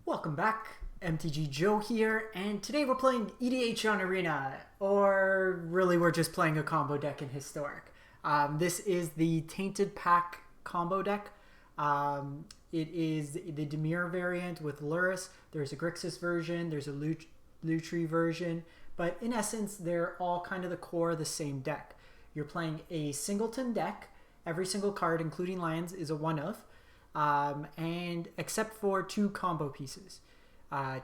Welcome back, MTG Joe here, and today we're playing EDH on Arena, or really we're just playing a combo deck in Historic. This is the Tainted Pact Combo deck. It is the Dimir variant with Luris. There's a Grixis version, there's a Lutri version, but in essence they're all kind of the core of the same deck. You're playing a singleton deck. Every single card, including lands, is a one-of. And except for two combo pieces.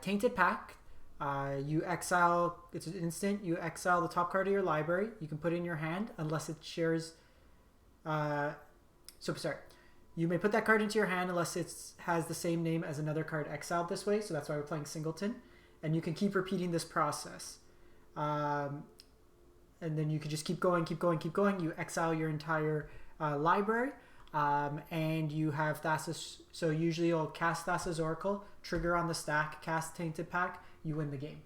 Tainted Pact, you exile, it's an instant, you exile the top card of your library. You can put it in your hand unless it shares, you may put that card into your hand unless it has the same name as another card exiled this way, so that's why we're playing singleton. And you can keep repeating this process. And then you can just keep going. You exile your entire library. And you have Thassa, so usually you'll cast Thassa's Oracle, trigger on the stack, cast Tainted Pact, you win the game.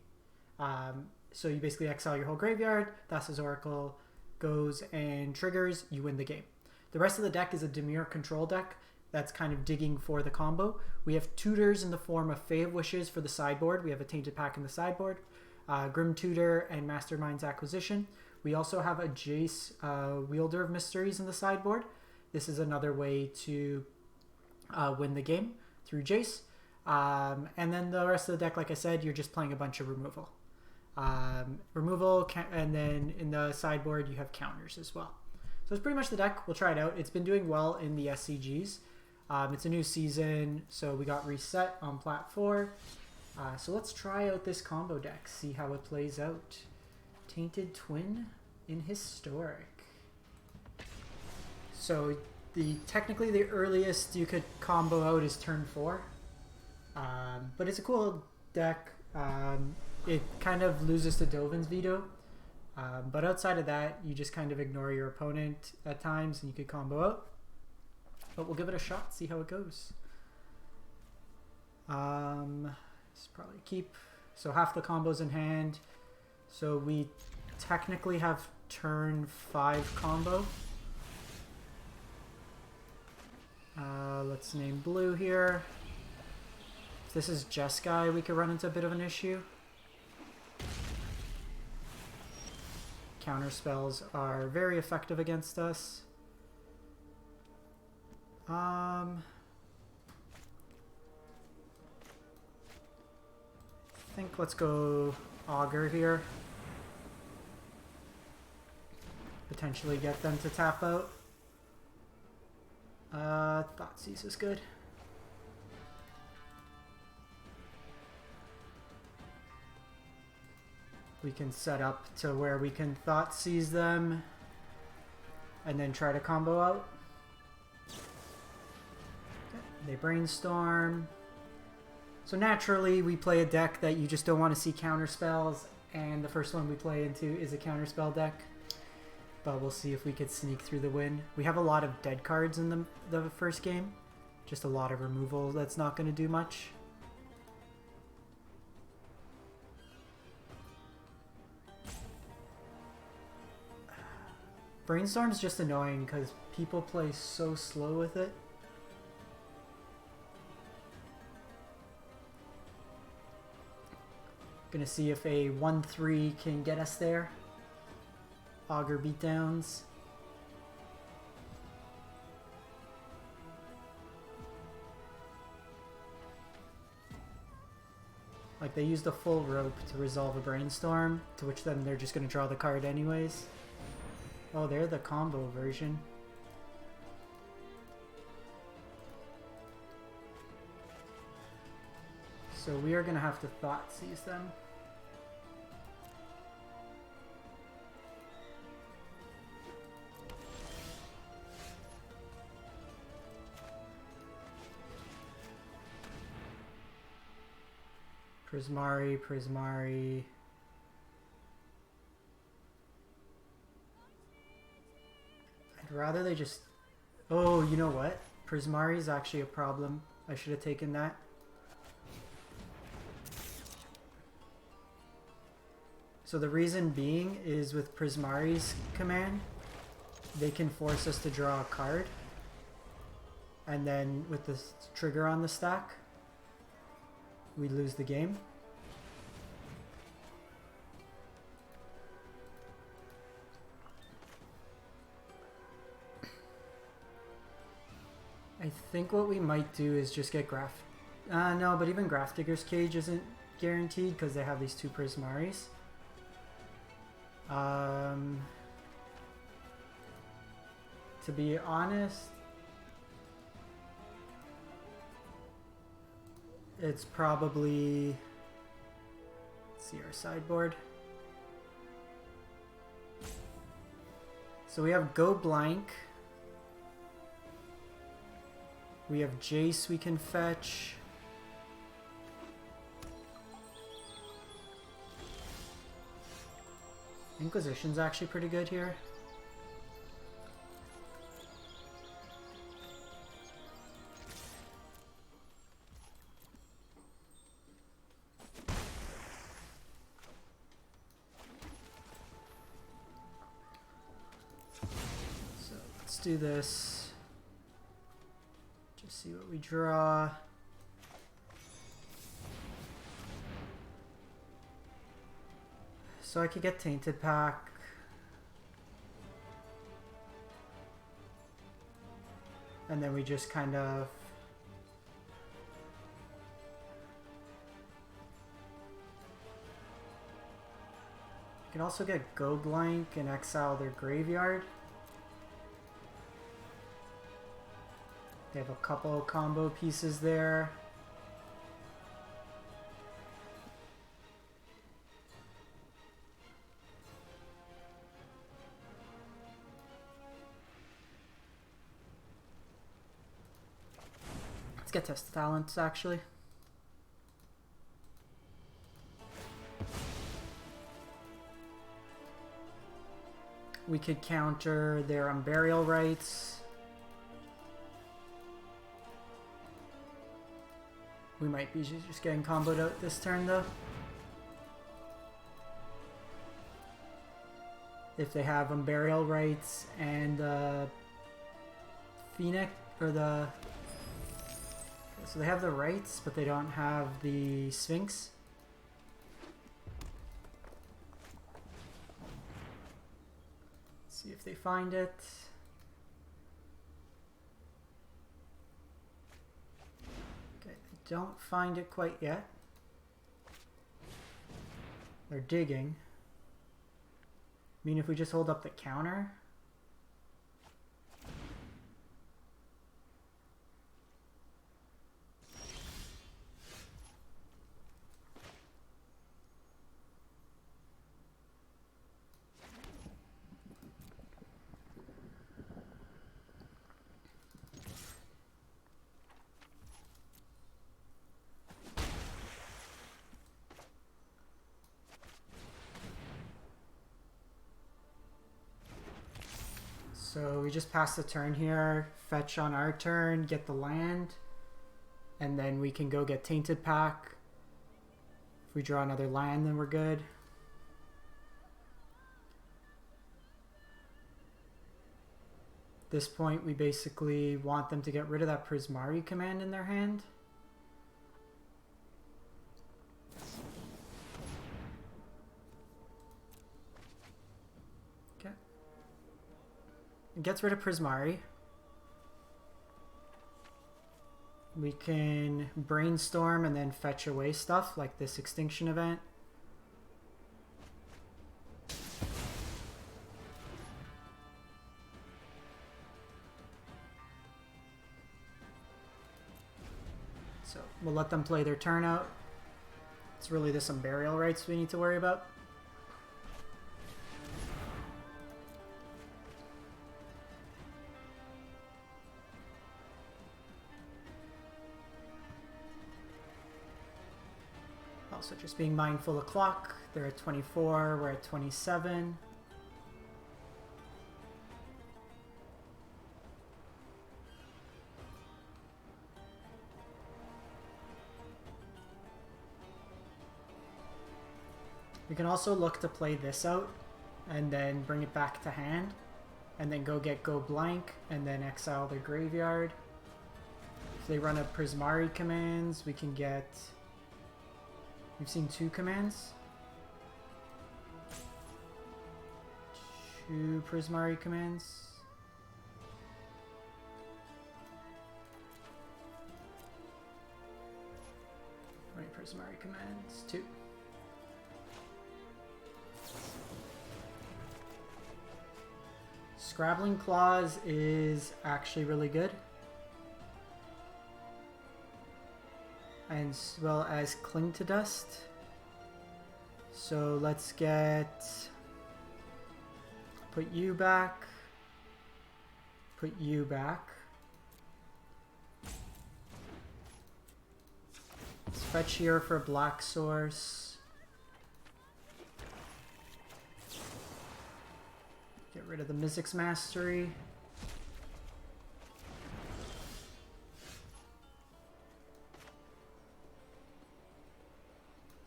So you basically exile your whole graveyard, Thassa's Oracle goes and triggers, you win the game. The rest of the deck is a Dimir control deck that's kind of digging for the combo. We have tutors in the form of Fae of Wishes for the sideboard. We have a Tainted Pact in the sideboard, Grim Tutor and Mastermind's Acquisition. We also have a Jace, Wielder of Mysteries in the sideboard. This is another way to win the game through Jace. And then the rest of the deck, like I said, you're just playing a bunch of removal. And then in the sideboard, you have counters as well. So it's pretty much the deck. We'll try it out. It's been doing well in the SCGs. It's a new season, so we got reset on Plat 4. So let's try out this combo deck, see how it plays out. Tainted Twin in Historic. So technically the earliest you could combo out is turn 4, but it's a cool deck. It kind of loses to Dovin's veto, but outside of that you just kind of ignore your opponent at times and you could combo out. But we'll give it a shot, see how it goes. It's probably keep. So half the combos in hand. So we technically have turn 5 combo. Let's name blue here. If this is Jeskai, we could run into a bit of an issue. Counter spells are very effective against us. I think let's go Augur here. Potentially get them to tap out. Thoughtseize is good. We can set up to where we can Thoughtseize them and then try to combo out. Okay. They brainstorm. So naturally we play a deck that you just don't want to see counter spells, and the first one we play into is a counter spell deck. But we'll see if we could sneak through the win. We have a lot of dead cards in the first game. Just a lot of removal that's not going to do much. Brainstorm's just annoying because people play so slow with it. Gonna see if a 1-3 can get us there. Augur beatdowns. Like they used a full rope to resolve a brainstorm, to which then they're just going to draw the card anyways. Oh, they're the combo version. So we are going to have to Thoughtseize them. Prismari. I'd rather they just... Oh, you know what? Prismari is actually a problem. I should have taken that. So the reason being is with Prismari's command, they can force us to draw a card. And then with the trigger on the stack, we lose the game. I think what we might do is just get no, but even Graph Digger's Cage isn't guaranteed because they have these 2 Prismaris. To be honest, it's probably... Let's see our sideboard. So we have Go Blank. We have Jace we can fetch. Inquisition's actually pretty good here. So let's do this. Just see what we draw. So I could get Tainted Pact. And then we just kind of... You can also get Go Blank and exile their graveyard. They have a couple combo pieces there. Let's get Test Talents, actually. We could counter their Unburial Rites. We might be just getting comboed out this turn, though. If they have Unburial Rites and Phoenix, or the... So they have the rights, but they don't have the Sphinx. Let's see if they find it. Okay, they don't find it quite yet. They're digging. I mean, if we just hold up the counter... So we just pass the turn here, fetch on our turn, get the land, and then we can go get Tainted Pact. If we draw another land, then we're good. At this point, we basically want them to get rid of that Prismari command in their hand. It gets rid of Prismari. We can brainstorm and then fetch away stuff like this Extinction event. So we'll let them play their turn out. It's really this Unburial Rites we need to worry about. Also just being mindful of clock. They're at 24, we're at 27. We can also look to play this out and then bring it back to hand and then go get Go Blank and then exile their graveyard. If they run a Prismari commands, we can get We've seen 2 commands. 2 Prismari commands. How many Prismari commands? 2. Scrabbling Claws is actually really good. As well as Cling to Dust. So let's put you back. Put you back. Let's fetch here for a black source. Get rid of the Mizzix Mastery.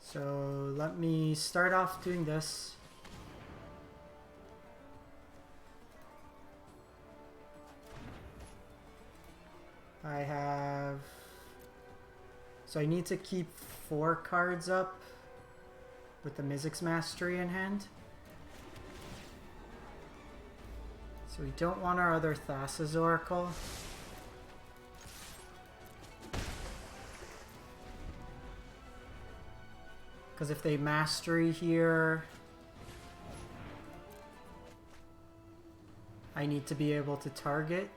So let me start off doing this. So I need to keep 4 cards up with the Mizzix Mastery in hand. So we don't want our other Thassa's Oracle. Because if they Mastery here, I need to be able to target.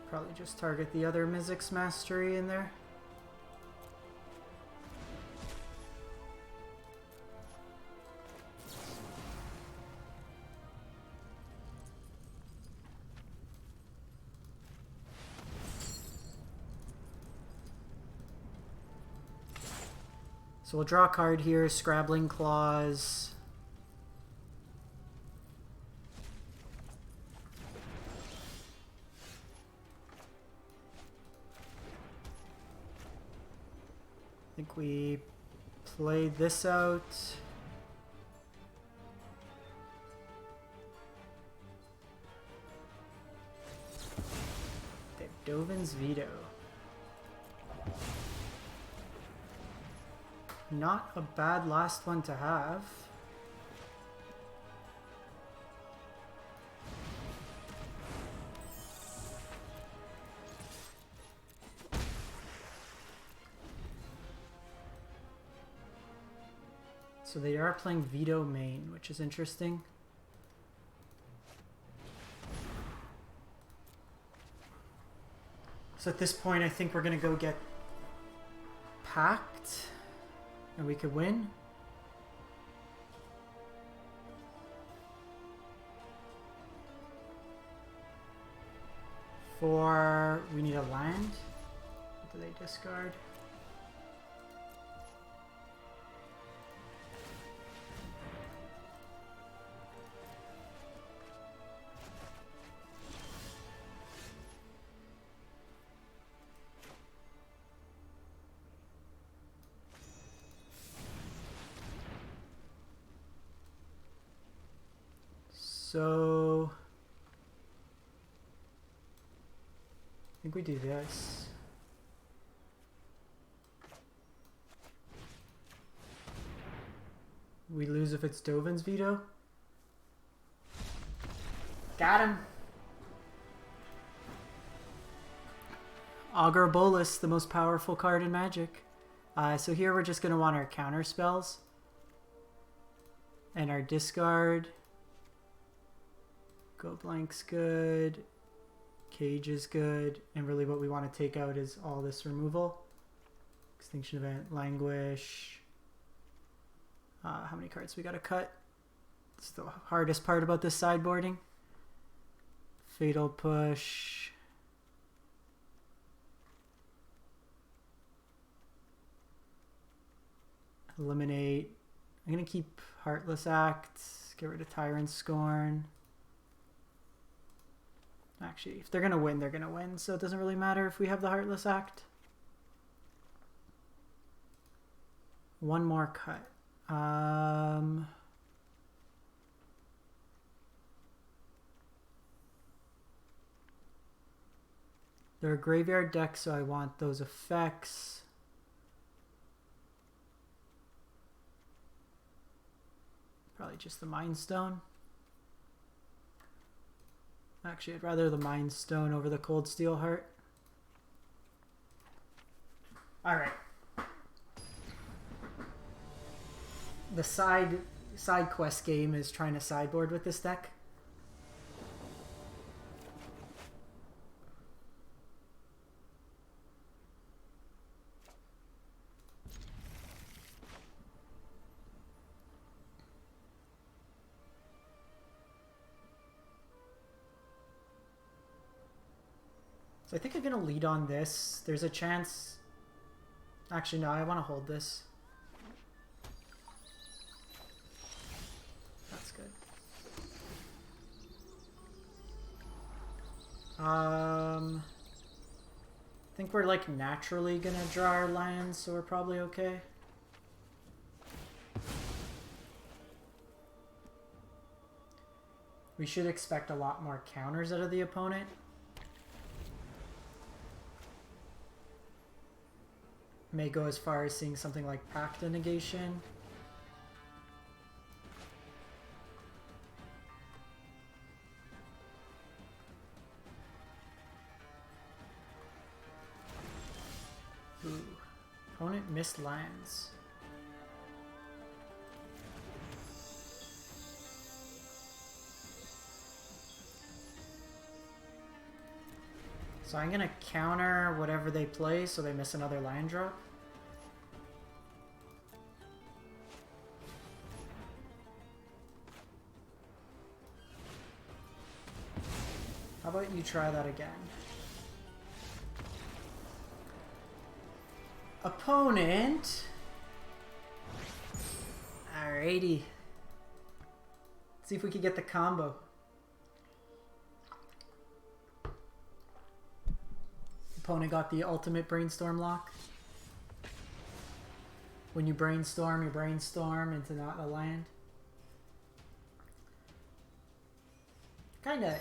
Probably just target the other Mizzix Mastery in there. So we'll draw a card here, Scrabbling Claws. I think we play this out. They have Dovin's Veto. Not a bad last one to have. So they are playing Veto main, which is interesting. So at this point, I think we're going to go get Pact, and we could win. We need a land. What do they discard? So I think we do this. We lose if it's Dovin's Veto. Got him. Augur Bolus, the most powerful card in Magic. So here we're just going to want our counter spells. And our discard. Go Blank's good. Cage is good. And really what we want to take out is all this removal. Extinction Event, Languish. How many cards we got to cut? It's the hardest part about this sideboarding. Fatal Push. Eliminate. I'm going to keep Heartless Act. Get rid of Tyrant Scorn. Actually, if they're going to win, they're going to win. So it doesn't really matter if we have the Heartless Act. One more cut. They're a graveyard deck, so I want those effects. Probably just the Mind Stone. Actually, I'd rather the Mind Stone over the Cold Steel Heart. Alright. The side quest game is trying to sideboard with this deck. So I think I'm going to lead on this. There's a chance... Actually, no, I want to hold this. That's good. I think we're like naturally going to draw our lands, so we're probably okay. We should expect a lot more counters out of the opponent. May go as far as seeing something like Pact of Negation. Ooh. Opponent missed lands. So I'm gonna counter whatever they play so they miss another land drop. How about you try that again? Opponent. Alrighty. Let's see if we can get the combo. Opponent got the ultimate brainstorm lock. When you brainstorm into not a land. Kinda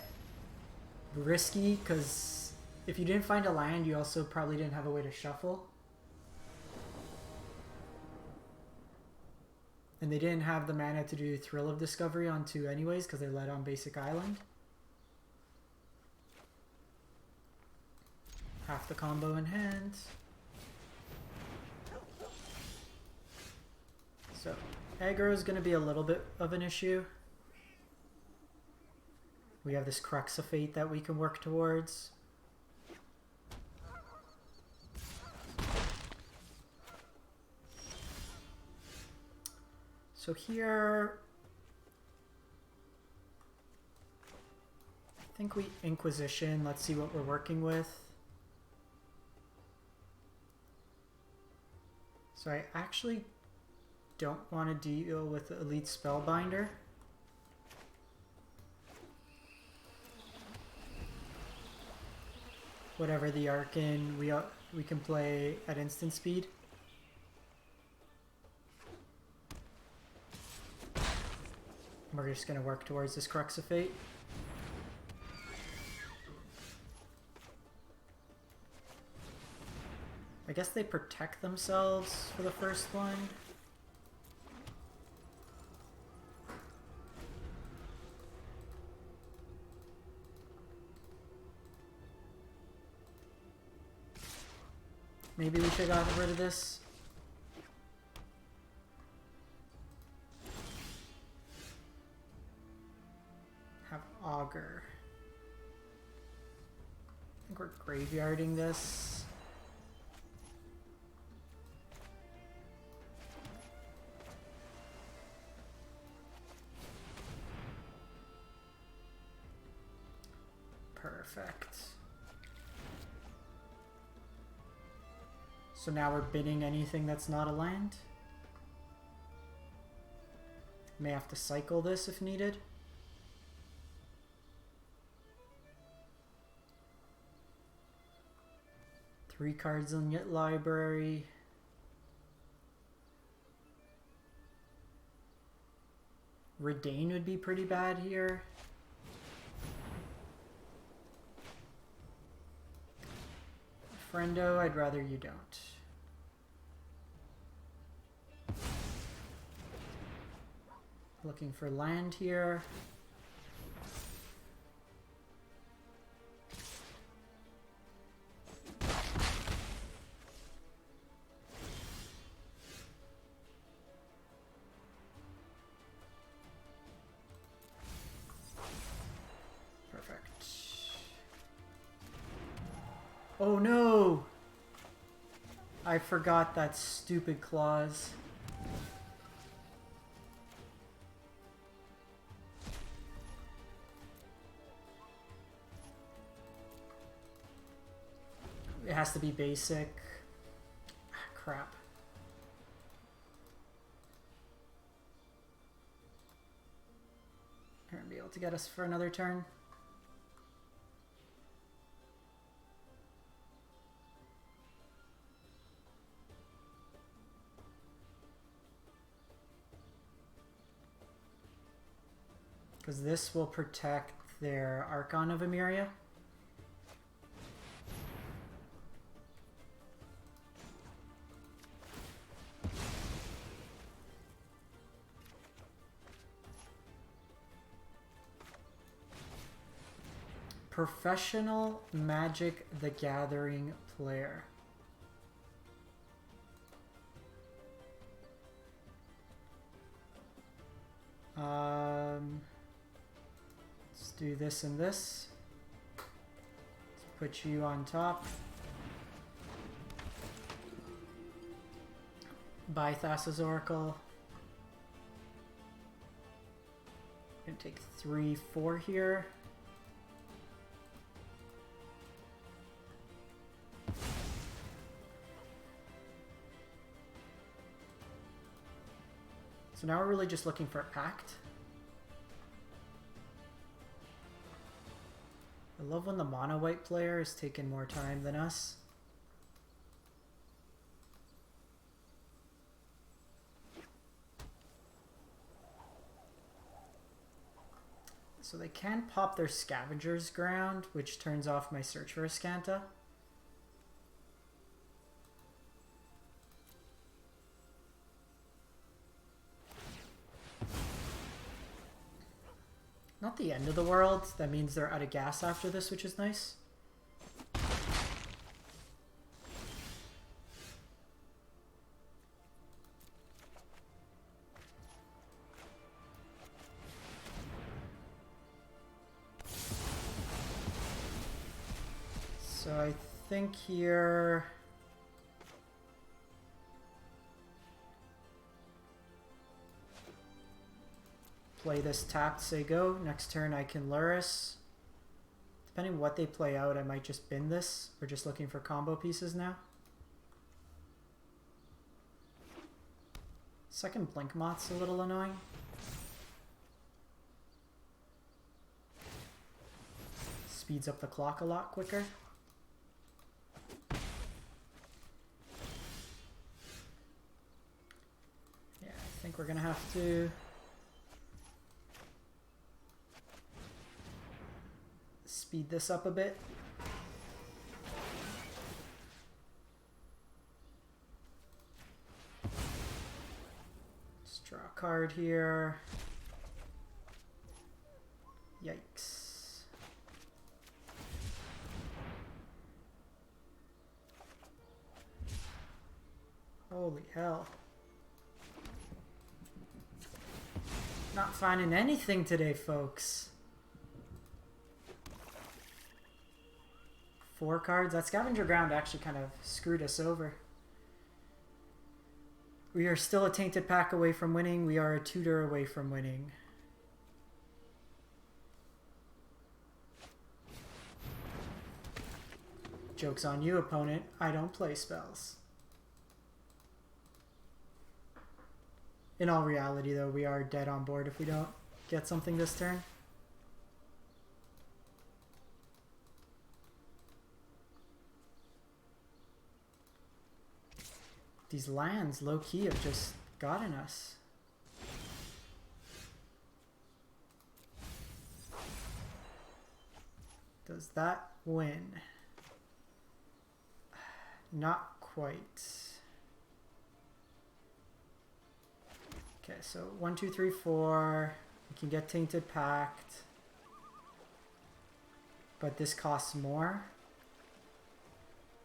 risky, because if you didn't find a land, you also probably didn't have a way to shuffle. And they didn't have the mana to do Thrill of Discovery on 2 anyways, because they led on Basic Island. Half the combo in hand. So, aggro is going to be a little bit of an issue. We have this Crux of Fate that we can work towards. So here, I think we Inquisition. Let's see what we're working with. So I actually don't want to deal with Elite Spellbinder. Whatever the Arcane, we can play at instant speed. We're just going to work towards this Crux of Fate. I guess they protect themselves for the first one. Maybe we should have gotten rid of this. Have Augur. I think we're graveyarding this. Perfect. So now we're bidding anything that's not a land. May have to cycle this if needed. Three cards in your library. Redain would be pretty bad here. Friendo, I'd rather you don't. Looking for land here. Perfect. Oh no! I forgot that stupid clause. It has to be basic. Ah, crap. They're gonna be able to get us for another turn. Because this will protect their Archon of Emeria. Professional Magic the Gathering player. Let's do this and this. Let's put you on top. Buy Thassa's Oracle. I'm gonna take 3, 4 here. So now we're really just looking for a pact. I love when the mono white player is taking more time than us. So they can pop their Scavenger's Ground, which turns off my search for a Scanta. Not the end of the world. That means they're out of gas after this, which is nice. So I think here... play this tapped, say go. Next turn I can Luris. Depending on what they play out, I might just bin this. We're just looking for combo pieces now. Second Blink Moth's a little annoying. Speeds up the clock a lot quicker. Yeah, I think we're gonna have to... speed this up a bit. Let's draw a card here. Yikes. Holy hell. Not finding anything today, folks. 4 cards. That Scavenger Ground actually kind of screwed us over. We are still a Tainted Pact away from winning. We are a tutor away from winning. Joke's on you, opponent. I don't play spells. In all reality, though, we are dead on board if we don't get something this turn. These lands, low-key, have just gotten us. Does that win? Not quite. Okay, so 1, 2, 3, 4. We can get Tainted Pact. But this costs more.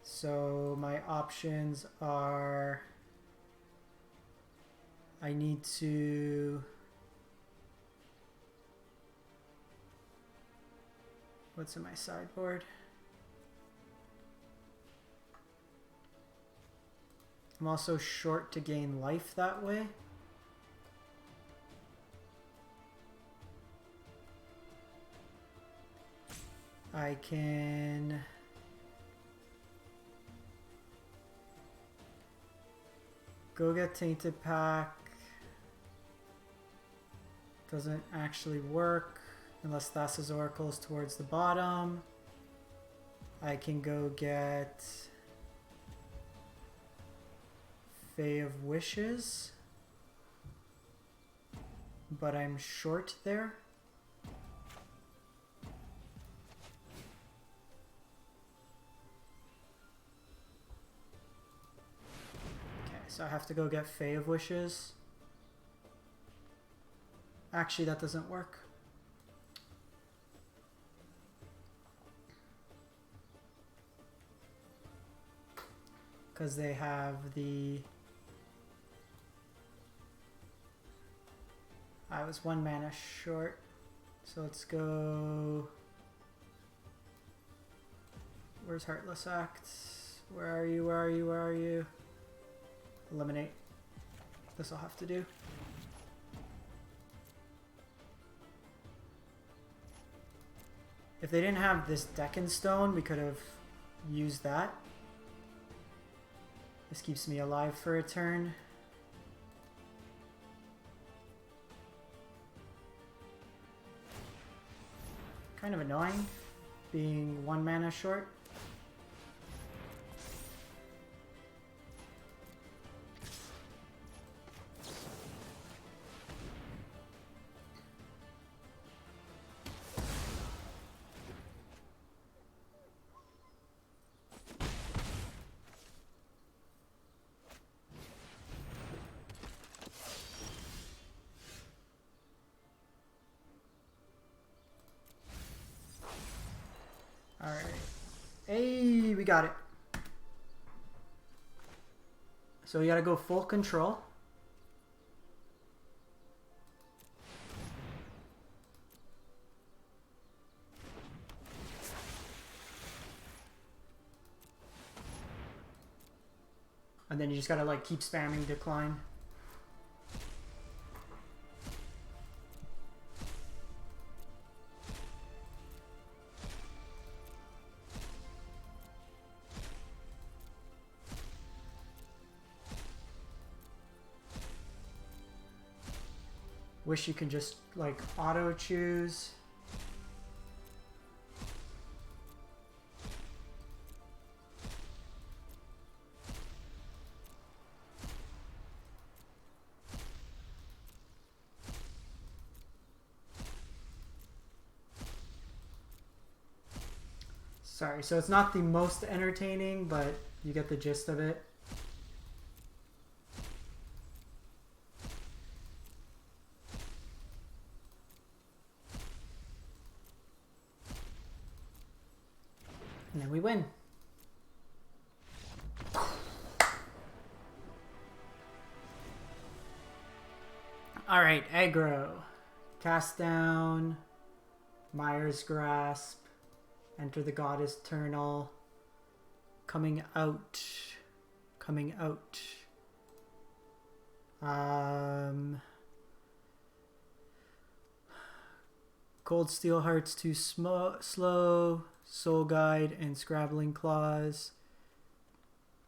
So my options are... I need to... What's in my sideboard? I'm also short to gain life that way. I can go get Tainted Pact. Doesn't actually work unless Thassa's Oracle is towards the bottom. I can go get Fae of Wishes, but I'm short there. So I have to go get Fae of Wishes. Actually, that doesn't work. Because they have the... I was 1 mana short. So let's go... Where's Heartless Act? Where are you? Where are you? Where are you? Eliminate. This will have to do. If they didn't have this Deccan Stone, we could have used that. This keeps me alive for a turn. Kind of annoying, being 1 mana short. Alright. Hey, we got it. So we gotta go full control. And then you just gotta like keep spamming decline. Wish you could just like auto choose. Sorry, so it's not the most entertaining, but you get the gist of it. And then we win. Alright, aggro. Cast down. Mire's Grasp. Enter the Goddess Eternal. Coming out. Coming out. Cold Steel Heart's too slow. Soul Guide and Scrabbling Claws.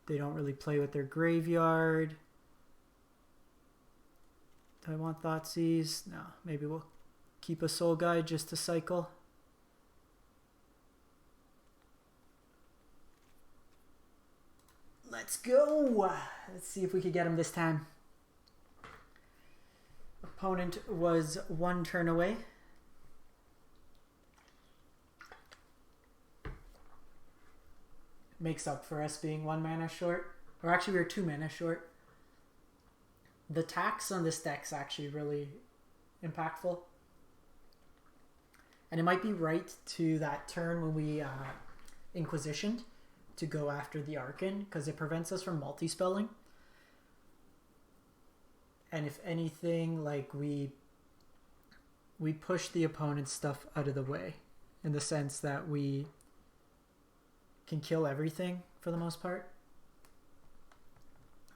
They don't really play with their graveyard. Do I want Thoughtseize? No, maybe we'll keep a Soul Guide just to cycle. Let's go! Let's see if we can get him this time. Opponent was 1 turn away. makes up for us being 1 mana short. Or actually, we were 2 mana short. The tax on this deck's actually really impactful. And it might be right to that turn when we Inquisitioned to go after the Arcan, because it prevents us from multi-spelling. And if anything, like we push the opponent's stuff out of the way, in the sense that we can kill everything for the most part.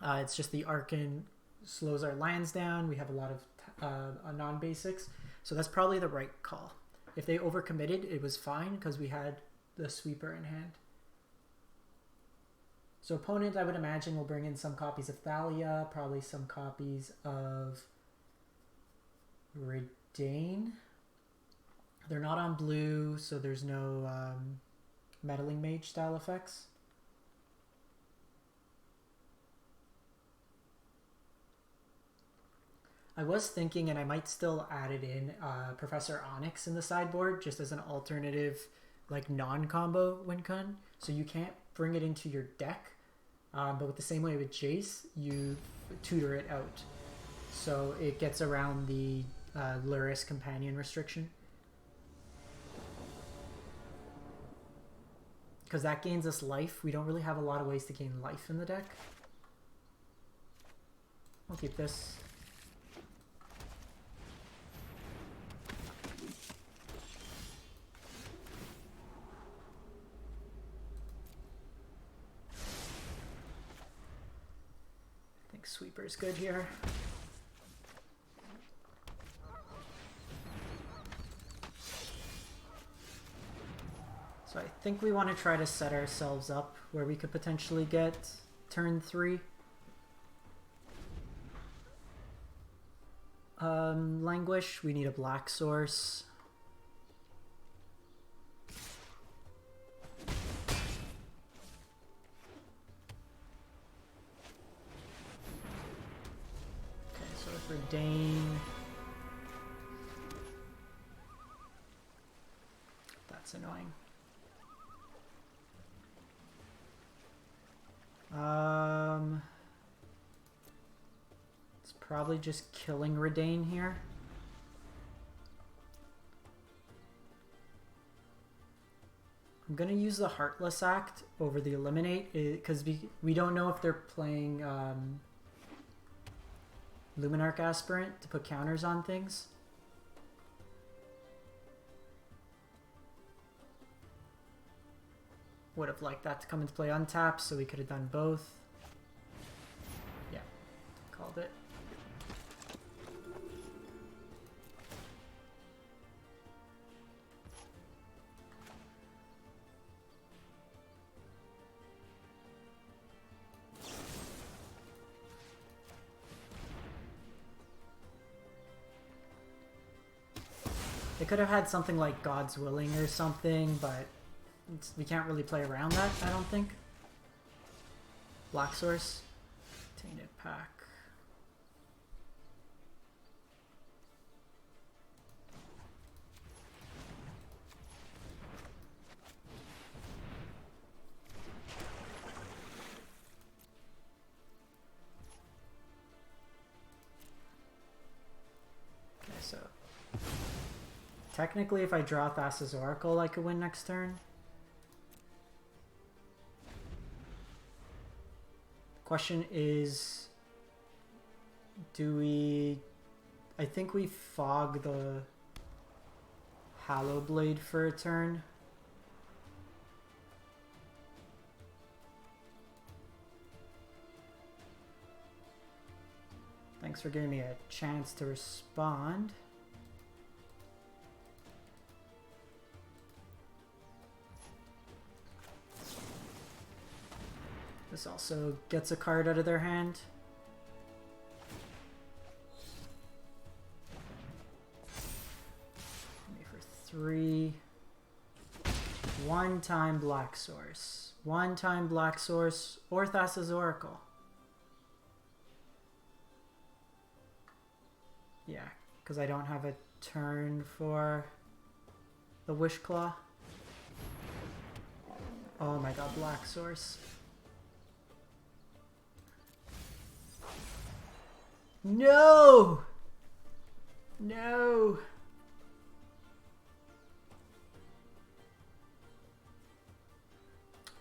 It's just the Arcan slows our lands down. We have a lot of non-basics. So that's probably the right call. If they overcommitted, it was fine because we had the sweeper in hand. So opponent, I would imagine, will bring in some copies of Thalia, probably some copies of Redain. They're not on blue, so there's no meddling mage style effects. I was thinking, and I might still add it in, Professor Onyx in the sideboard, just as an alternative, like non-combo win con. So you can't bring it into your deck, but with the same way with Jace, you tutor it out. So it gets around the Luris companion restriction. Because that gains us life. We don't really have a lot of ways to gain life in the deck. I'll keep this. I think Sweeper's good here. So I think we want to try to set ourselves up where we could potentially get turn 3. Languish, we need a black source. Okay, so for Dane, that's annoying. It's probably just killing Redain here. I'm gonna use the Heartless Act over the Eliminate because we don't know if they're playing Luminarch Aspirant to put counters on things. Would have liked that to come into play untapped, so we could have done both. Yeah, called it. They could have had something like God's Willing or something, but we can't really play around that, I don't think. Black Source. Tainted Pact. Okay, so technically if I draw Thassa's Oracle, I could win next turn. Question is, do we... I think we fog the Hallowblade for a turn. Thanks for giving me a chance to respond. This also gets a card out of their hand. Maybe for 3. One-time Black Source. One-time Black Source or Thassa's Oracle. Yeah, because I don't have a turn for the Wish Claw. Oh my god, black source. No! No!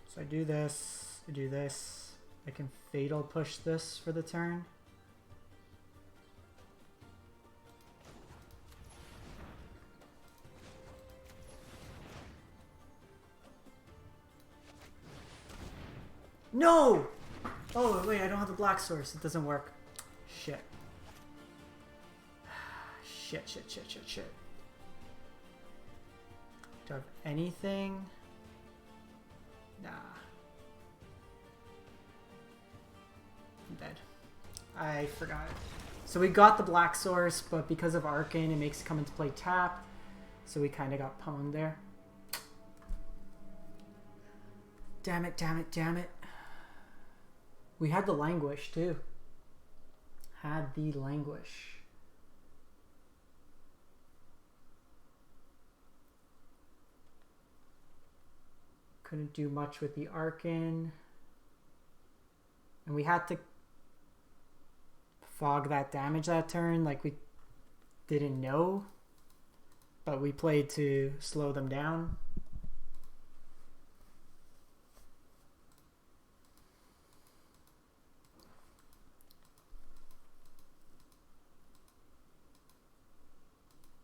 So I do this, I do this. I can fatal push this for the turn. No! Oh, wait, I don't have the black source. It doesn't work. Shit. Shit. Do I have anything? Nah. I'm dead. I forgot. So we got the black source, but because of Arcane, it makes it come into play tap. So we kind of got pwned there. Damn it. We had the Languish, too. Had the Languish. Couldn't do much with the Arcane. And we had to fog that damage that turn like we didn't know. But we played to slow them down.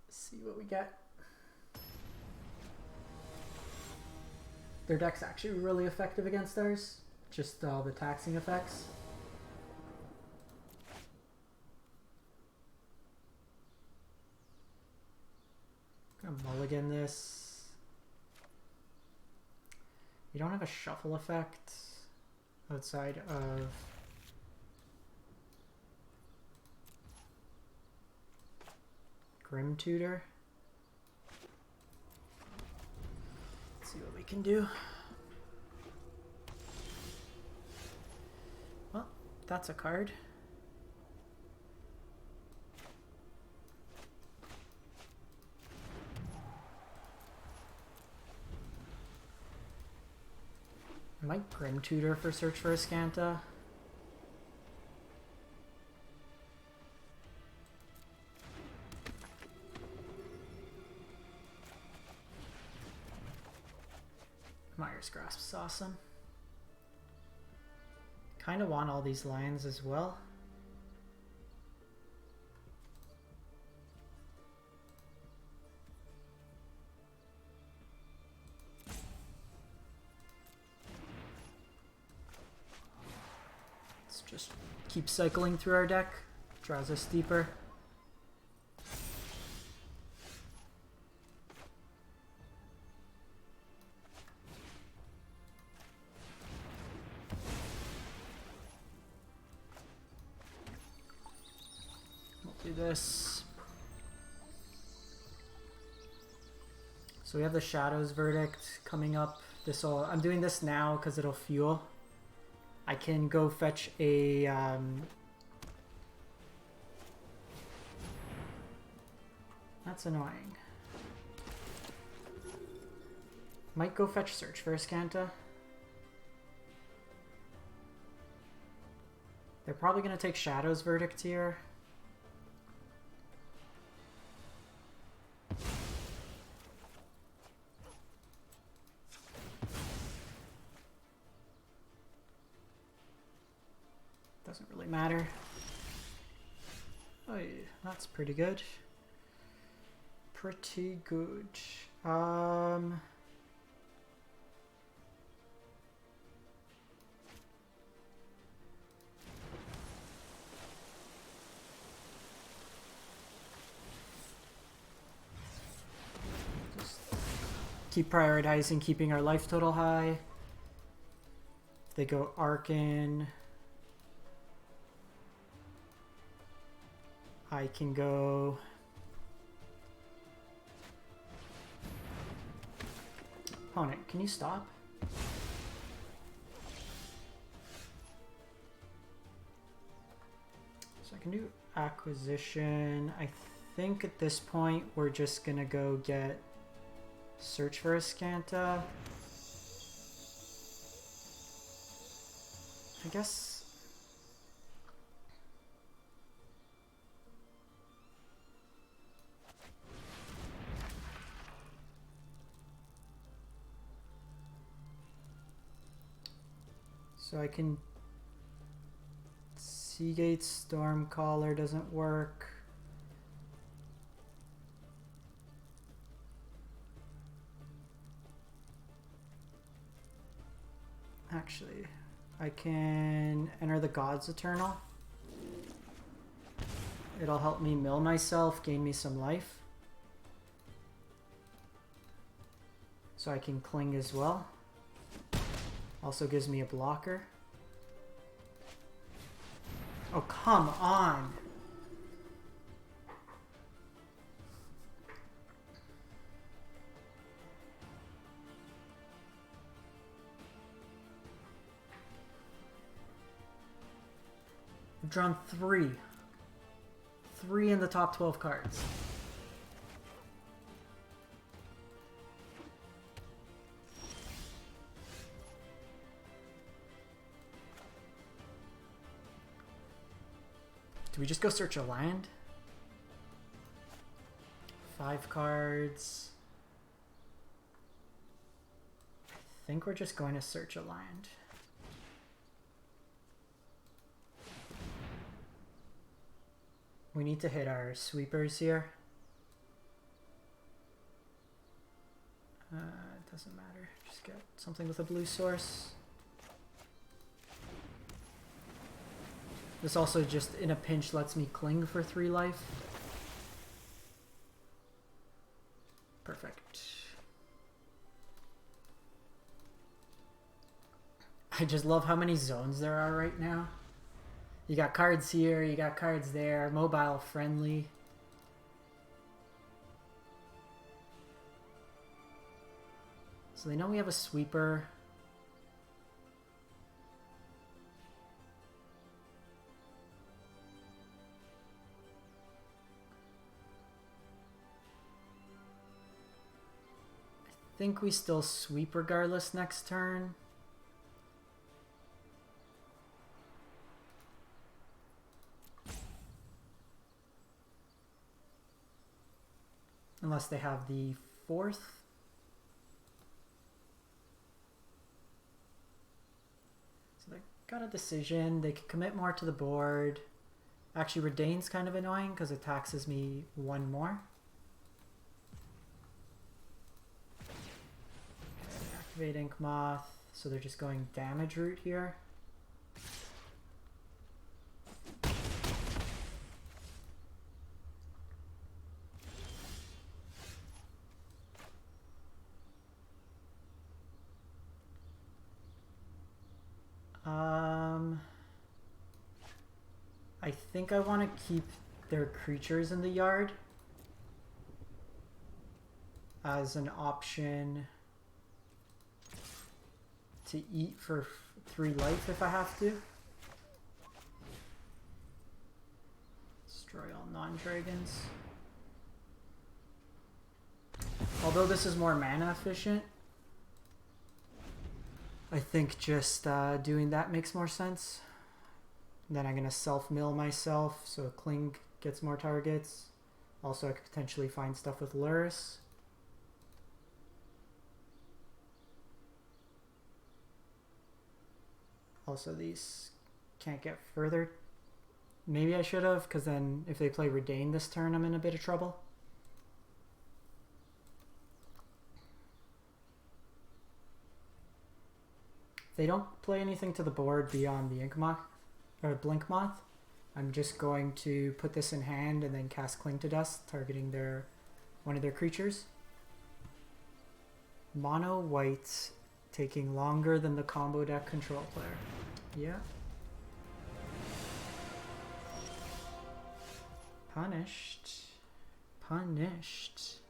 See what we get. Their deck's actually really effective against ours. Just all the taxing effects. I'm gonna mulligan this. You don't have a shuffle effect outside of Grim Tutor. Let's see what we can do. Well, that's a card. I might Grim Tutor for Search for Ascanta. Myers Grasp is awesome. Kind of want all these lands as well. Let's just keep cycling through our deck. Draws us deeper. This. So we have the Shadows Verdict coming up. I'm doing this now because it'll fuel. I can go fetch a that's annoying. Might go fetch Search for Ascanta. They're probably gonna take Shadows Verdict here. Doesn't really matter. Oh, yeah, that's pretty good. Pretty good. Just keep prioritizing keeping our life total high. If they go Arcane, I can go opponent. Can you stop? So I can do acquisition. I think at this point we're just gonna go get Search for Ascanta. I guess... So I can... Seagate Stormcaller doesn't work. Actually, I can enter the God's Eternal. It'll help me mill myself, gain me some life. So I can cling as well. Also gives me a blocker. Oh, come on! I've drawn 3. 3 in the top 12 cards. Do we just go search a land? 5 cards. I think we're just going to search a land. We need to hit our sweepers here. It doesn't matter. Just get something with a blue source. This also just, in a pinch, lets me cling for 3 life. Perfect. I just love how many zones there are right now. You got cards here, you got cards there, mobile friendly. So they know we have a sweeper. I think we still sweep regardless next turn. Unless they have the 4th. So they got a decision. They could commit more to the board. Actually, Redain's kind of annoying because it taxes me 1 more. Activate Ink Moth. So they're just going damage route here. I think I want to keep their creatures in the yard as an option to eat for 3 life if I have to. Destroy all non-dragons. Although this is more mana efficient, I think just doing that makes more sense. Then I'm going to self-mill myself, so Cling gets more targets. Also, I could potentially find stuff with Luris. Also, these can't get further. Maybe I should have, because then if they play Redain this turn, I'm in a bit of trouble. If they don't play anything to the board beyond the Ink Moth or Blink Moth, I'm just going to put this in hand and then cast Cling to Dust, targeting one of their creatures. Mono white, taking longer than the combo deck control player. Yeah. Punished. Punished.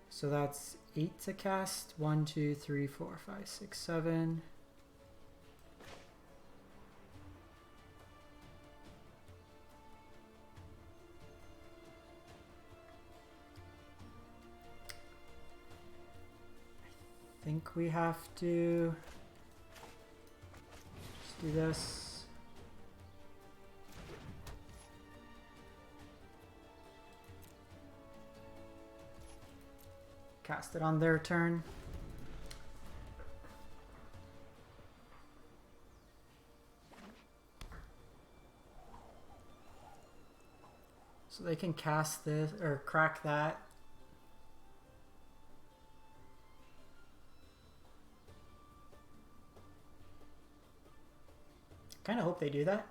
So that's 8 to cast. 1, 2, 3, 4, 5, 6, 7. I think we have to Do this. Cast it on their turn. So they can cast this or crack that. Kind of hope they do that.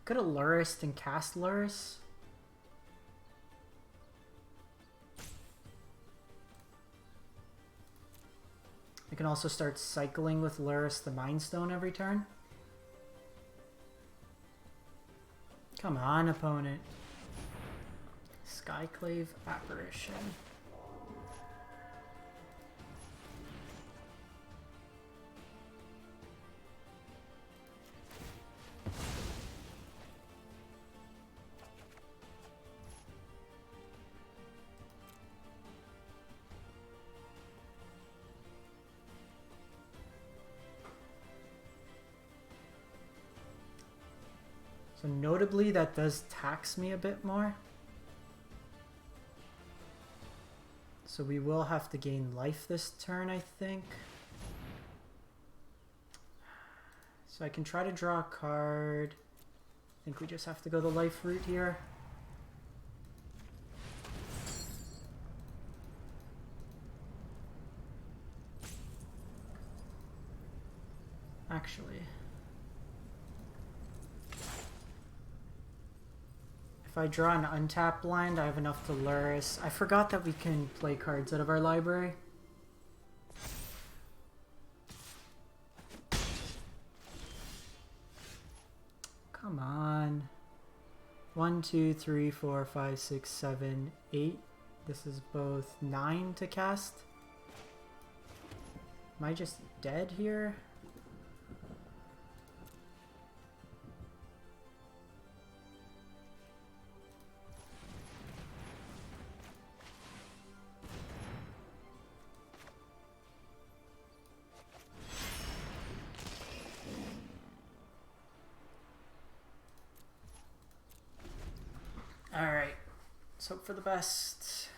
Could have Luris and cast Luris. We can also start cycling with Luris the Mind Stone every turn. Come on, opponent. Skyclave Apparition. So notably, that does tax me a bit more. So we will have to gain life this turn, I think. So I can try to draw a card. I think we just have to go the life route here. Actually, if I draw an untapped blind, I have enough to Luris. I forgot that we can play cards out of our library. Come on. 1, 2, 3, 4, 5, 6, 7, 8. This is both 9 to cast. Am I just dead here? Alright, let's hope for the best.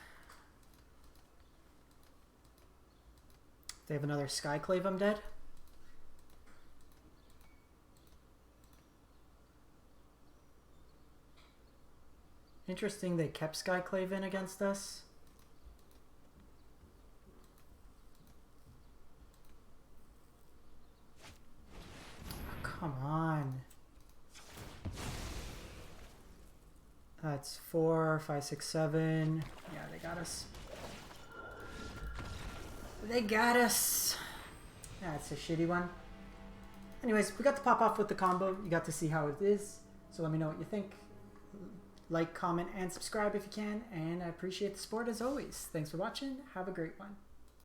If they have another Skyclave, I'm dead. Interesting, they kept Skyclave in against us. Oh, come on. That's 4, 5, 6, 7. Yeah, they got us. They got us. That's a shitty one. Anyways, we got to pop off with the combo. You got to see how it is. So let me know what you think. Like, comment, and subscribe if you can. And I appreciate the support as always. Thanks for watching. Have a great one.